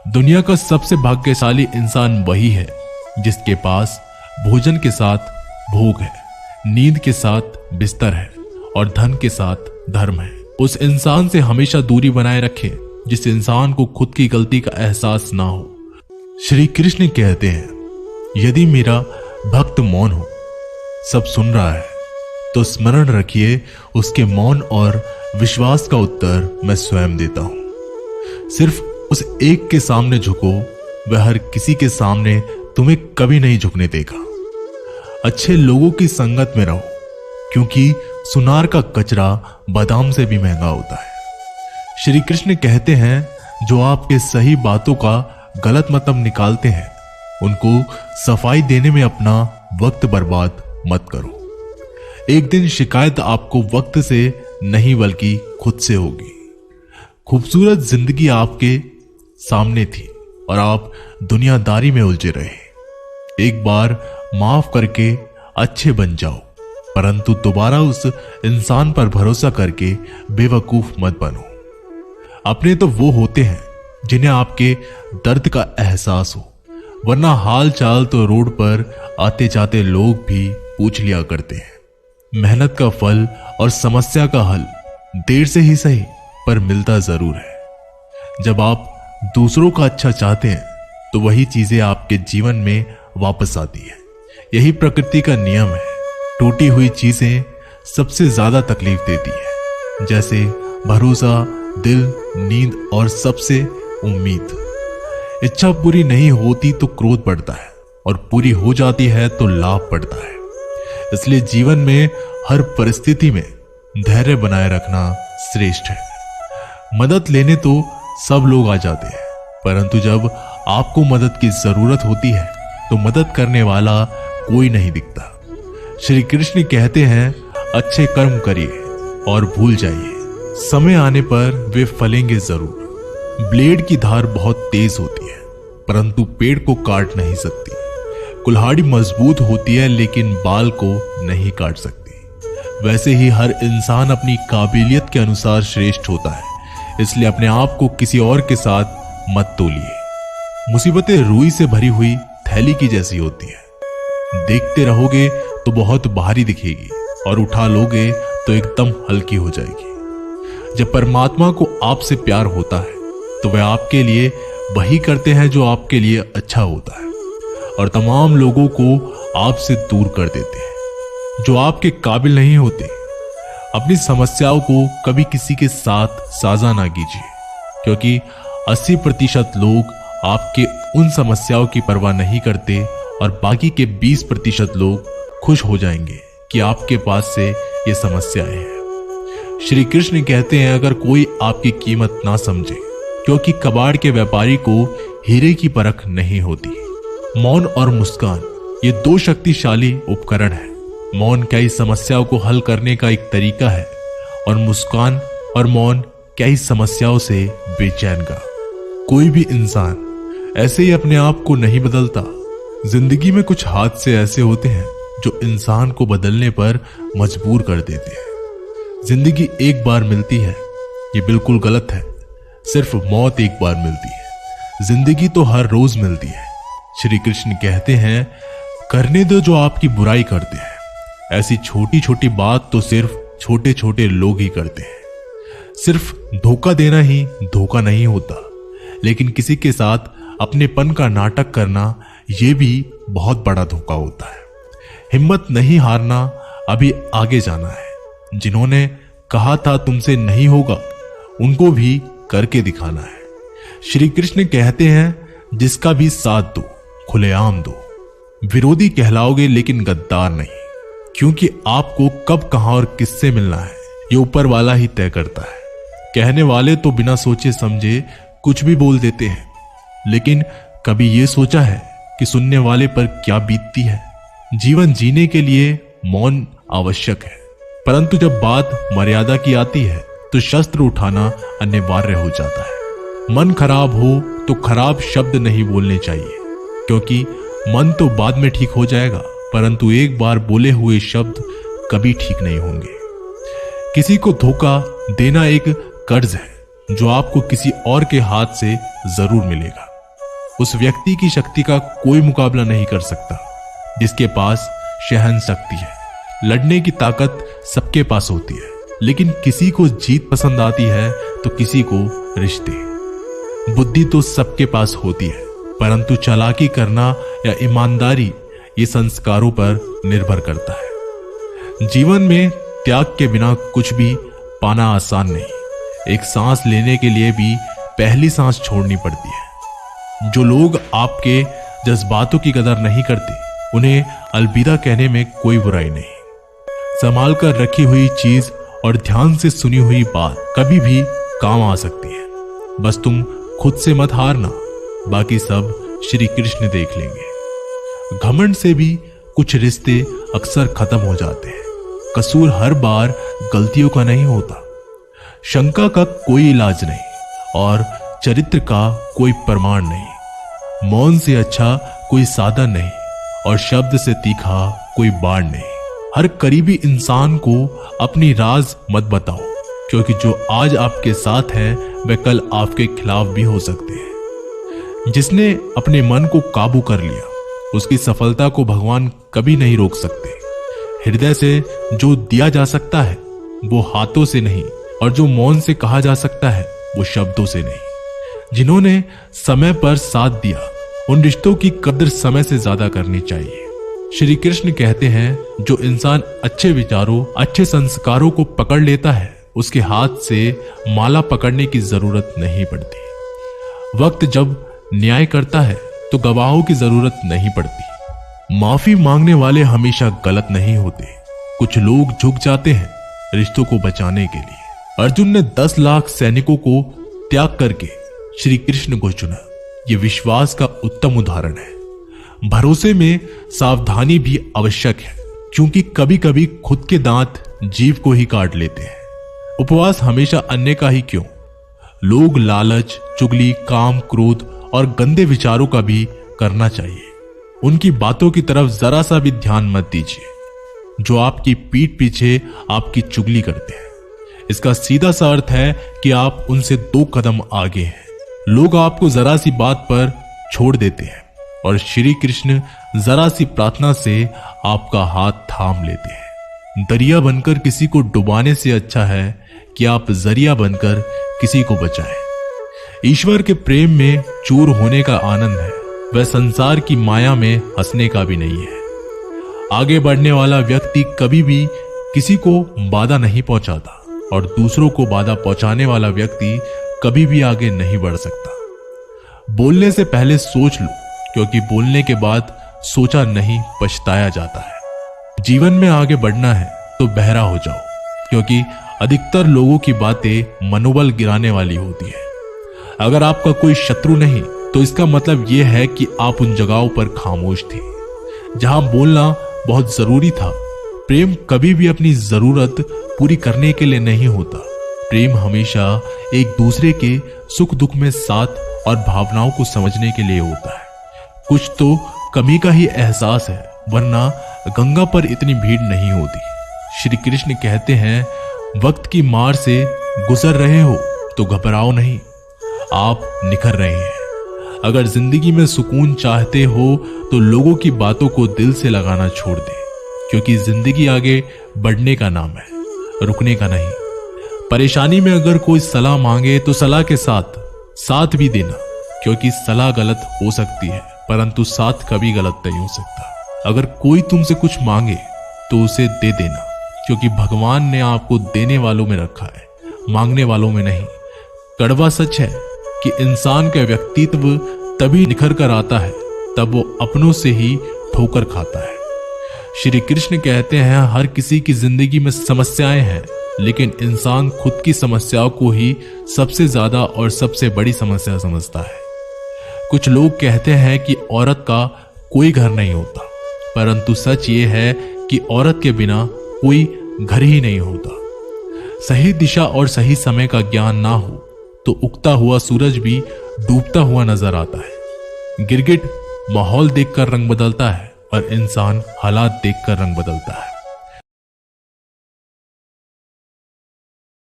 दुनिया का सबसे भाग्यशाली इंसान वही है जिसके पास भोजन के साथ भोग है, नींद के साथ बिस्तर है और धन के साथ धर्म है। उस इंसान से हमेशा दूरी बनाए रखें जिस इंसान को खुद की गलती का एहसास ना हो। श्री कृष्ण कहते हैं, यदि मेरा भक्त मौन हो, सब सुन रहा है, तो स्मरण रखिए उसके मौन और विश्वास का उत्तर मैं स्वयं देता हूं। सिर्फ उस एक के सामने झुको, वह हर किसी के सामने तुम्हें कभी नहीं झुकने देगा। अच्छे लोगों की संगत में रहो, क्योंकि सुनार का कचरा बादाम से भी महंगा होता है। श्री कृष्ण कहते हैं, जो आपके सही बातों का गलत मतलब निकालते हैं, उनको सफाई देने में अपना वक्त बर्बाद मत करो। एक दिन शिकायत आपको वक्त से नहीं बल्कि खुद से होगी। खूबसूरत जिंदगी आपके सामने थी और आप दुनियादारी में उलझे रहे। एक बार माफ करके अच्छे बन जाओ, परंतु दोबारा उस इंसान पर भरोसा करके बेवकूफ मत बनो। अपने तो वो होते हैं जिन्हें आपके दर्द का एहसास हो, वरना हाल चाल तो रोड पर आते जाते लोग भी पूछ लिया करते हैं। मेहनत का फल और समस्या का हल देर से ही सही पर मिलता जरूर है। जब आप दूसरों का अच्छा चाहते हैं तो वही चीजें आपके जीवन में वापस आती है। यही प्रकृति का नियम है। टूटी हुई चीजें सबसे ज्यादा तकलीफ देती है, जैसे भरोसा, दिल, नींद और सबसे उम्मीद। इच्छा पूरी नहीं होती तो क्रोध बढ़ता है और पूरी हो जाती है तो लाभ बढ़ता है। इसलिए जीवन में हर परिस्थिति में धैर्य बनाए रखना श्रेष्ठ है। मदद लेने तो सब लोग आ जाते हैं, परंतु जब आपको मदद की जरूरत होती है तो मदद करने वाला कोई नहीं दिखता। श्री कृष्ण कहते हैं, अच्छे कर्म करिए और भूल जाइए, समय आने पर वे फलेंगे जरूर। ब्लेड की धार बहुत तेज होती है, परंतु पेड़ को काट नहीं सकती। कुल्हाड़ी मजबूत होती है लेकिन बाल को नहीं काट सकती। वैसे ही हर इंसान अपनी काबिलियत के अनुसार श्रेष्ठ होता है, इसलिए अपने आप को किसी और के साथ मत तोलिए। मुसीबतें रुई से भरी हुई थैली की जैसी होती है। देखते रहोगे तो बहुत भारी दिखेगी और उठा लोगे तो एकदम हल्की हो जाएगी। जब परमात्मा को आपसे प्यार होता है तो वह आपके लिए वही करते हैं जो आपके लिए अच्छा होता है, और तमाम लोगों को आपसे दूर कर देते हैं जो आपके काबिल नहीं होते। अपनी समस्याओं को कभी किसी के साथ साझा ना कीजिए, क्योंकि 80% लोग आपके उन समस्याओं की परवाह नहीं करते और बाकी के 20% लोग खुश हो जाएंगे कि आपके पास से ये समस्याएं हैं। श्री कृष्ण कहते हैं, अगर कोई आपकी कीमत ना समझे, क्योंकि कबाड़ के व्यापारी को हीरे की परख नहीं होती। मौन और मुस्कान ये दो शक्तिशाली उपकरण हैं। मौन कई समस्याओं को हल करने का एक तरीका है और मुस्कान और मौन कई समस्याओं से बेचैन का। कोई भी इंसान ऐसे ही अपने आप को नहीं बदलता। जिंदगी में कुछ हादसे ऐसे होते हैं जो इंसान को बदलने पर मजबूर कर देते हैं। जिंदगी एक बार मिलती है, ये बिल्कुल गलत है। सिर्फ मौत एक बार मिलती है, जिंदगी तो हर रोज मिलती है। श्री कृष्ण कहते हैं, करने दो जो आपकी बुराई करते हैं। ऐसी छोटी छोटी बात तो सिर्फ छोटे छोटे लोग ही करते हैं। सिर्फ धोखा देना ही धोखा नहीं होता, लेकिन किसी के साथ अपनेपन का नाटक करना यह भी बहुत बड़ा धोखा होता है। हिम्मत नहीं हारना, अभी आगे जाना है। जिन्होंने कहा था तुमसे नहीं होगा, उनको भी करके दिखाना है। श्री कृष्ण कहते हैं, जिसका भी साथ दो, खुलेआम दो। विरोधी कहलाओगे लेकिन गद्दार नहीं, क्योंकि आपको कब, कहां और किससे मिलना है ये ऊपर वाला ही तय करता है। कहने वाले तो बिना सोचे समझे कुछ भी बोल देते हैं, लेकिन कभी ये सोचा है कि सुनने वाले पर क्या बीतती है। जीवन जीने के लिए मौन आवश्यक है, परंतु जब बात मर्यादा की आती है तो शस्त्र उठाना अनिवार्य हो जाता है। मन खराब हो तो खराब शब्द नहीं बोलने चाहिए, क्योंकि मन तो बाद में ठीक हो जाएगा, परंतु एक बार बोले हुए शब्द कभी ठीक नहीं होंगे। किसी को धोखा देना एक कर्ज है जो आपको किसी और के हाथ से जरूर मिलेगा। उस व्यक्ति की शक्ति का कोई मुकाबला नहीं कर सकता जिसके पास सहन शक्ति है। लड़ने की ताकत सबके पास होती है, लेकिन किसी को जीत पसंद आती है तो किसी को रिश्ते। बुद्धि तो सबके पास होती है, परंतु चालाकी करना या ईमानदारी ये संस्कारों पर निर्भर करता है। जीवन में त्याग के बिना कुछ भी पाना आसान नहीं। एक सांस लेने के लिए भी पहली सांस छोड़नी पड़ती है। जो लोग आपके जज्बातों की कदर नहीं करते, उन्हें अलविदा कहने में कोई बुराई नहीं। संभाल कर रखी हुई चीज और ध्यान से सुनी हुई बात कभी भी काम आ सकती है। बस तुम खुद से मत हारना, बाकी सब श्री कृष्ण देख लेंगे। घमंड से भी कुछ रिश्ते अक्सर खत्म हो जाते हैं। कसूर हर बार गलतियों का नहीं होता। शंका का कोई इलाज नहीं और चरित्र का कोई प्रमाण नहीं। मौन से अच्छा कोई साधन नहीं और शब्द से तीखा कोई बाण नहीं। हर करीबी इंसान को अपनी राज मत बताओ, क्योंकि जो आज आपके साथ है वे कल आपके खिलाफ भी हो सकते हैं। जिसने अपने मन को काबू कर लिया, उसकी सफलता को भगवान कभी नहीं रोक सकते। हृदय से जो दिया जा सकता है वो हाथों से नहीं, और जो मौन से कहा जा सकता है वो शब्दों से नहीं। जिन्होंने समय पर साथ दिया, उन रिश्तों की कदर समय से ज्यादा करनी चाहिए। श्री कृष्ण कहते हैं, जो इंसान अच्छे विचारों, अच्छे संस्कारों को पकड़ लेता है, उसके हाथ से माला पकड़ने की जरूरत नहीं पड़ती। वक्त जब न्याय करता है तो गवाहों की जरूरत नहीं पड़ती। माफी मांगने वाले हमेशा गलत नहीं होते। कुछ लोग झुक जाते हैं रिश्तों को बचाने के लिए। अर्जुन ने 10 लाख सैनिकों को त्याग करके श्री कृष्ण को चुना। यह विश्वास का उत्तम उदाहरण है। भरोसे में सावधानी भी आवश्यक है, क्योंकि कभी कभी खुद के दांत जीव को ही काट लेते हैं। उपवास हमेशा अन्य का ही क्यों? लोग लालच, चुगली, काम, क्रोध और गंदे विचारों का भी करना चाहिए। उनकी बातों की तरफ जरा सा भी ध्यान मत दीजिए जो आपकी पीठ पीछे आपकी चुगली करते हैं। इसका सीधा सा अर्थ है कि आप उनसे 2 कदम आगे हैं। लोग आपको जरा सी बात पर छोड़ देते हैं और श्री कृष्ण जरा सी प्रार्थना से आपका हाथ थाम लेते हैं। दरिया बनकर किसी को डुबाने से अच्छा है कि आप जरिया बनकर किसी को बचाएं। ईश्वर के प्रेम में चूर होने का आनंद है, वह संसार की माया में हंसने का भी नहीं है। आगे बढ़ने वाला व्यक्ति कभी भी किसी को बाधा नहीं पहुंचाता और दूसरों को बाधा पहुंचाने वाला व्यक्ति कभी भी आगे नहीं बढ़ सकता। बोलने से पहले सोच लो, क्योंकि बोलने के बाद सोचा नहीं पछताया जाता है। जीवन में आगे बढ़ना है तो बहरा हो जाओ, क्योंकि अधिकतर लोगों की बातें मनोबल गिराने वाली होती है। अगर आपका कोई शत्रु नहीं तो इसका मतलब यह है कि आप उन जगहों पर खामोश थे जहां बोलना बहुत जरूरी था। प्रेम कभी भी अपनी जरूरत पूरी करने के लिए नहीं होता। प्रेम हमेशा एक दूसरे के सुख दुख में साथ और भावनाओं को समझने के लिए होता है। कुछ तो कमी का ही एहसास है, वरना गंगा पर इतनी भीड़ नहीं होती। श्री कृष्ण कहते हैं, वक्त की मार से गुजर रहे हो तो घबराओ नहीं, आप निखर रहे हैं। अगर जिंदगी में सुकून चाहते हो तो लोगों की बातों को दिल से लगाना छोड़ दे, क्योंकि जिंदगी आगे बढ़ने का नाम है, रुकने का नहीं। परेशानी में अगर कोई सलाह मांगे तो सलाह के साथ भी देना, क्योंकि सलाह गलत हो सकती है परंतु साथ कभी गलत नहीं हो सकता। अगर कोई तुमसे कुछ मांगे तो उसे दे देना, क्योंकि भगवान ने आपको देने वालों में रखा है, मांगने वालों में नहीं। कड़वा सच है कि इंसान का व्यक्तित्व तभी निखर कर आता है तब वो अपनों से ही ठोकर खाता है। श्री कृष्ण कहते हैं, हर किसी की जिंदगी में समस्याएं हैं, लेकिन इंसान खुद की समस्याओं को ही सबसे ज्यादा और सबसे बड़ी समस्या समझता है। कुछ लोग कहते हैं कि औरत का कोई घर नहीं होता, परंतु सच ये है कि औरत के बिना कोई घर ही नहीं होता। सही दिशा और सही समय का ज्ञान ना हो तो उगता हुआ सूरज भी डूबता हुआ नजर आता है। गिरगिट माहौल देखकर रंग बदलता है और इंसान हालात देखकर रंग बदलता है।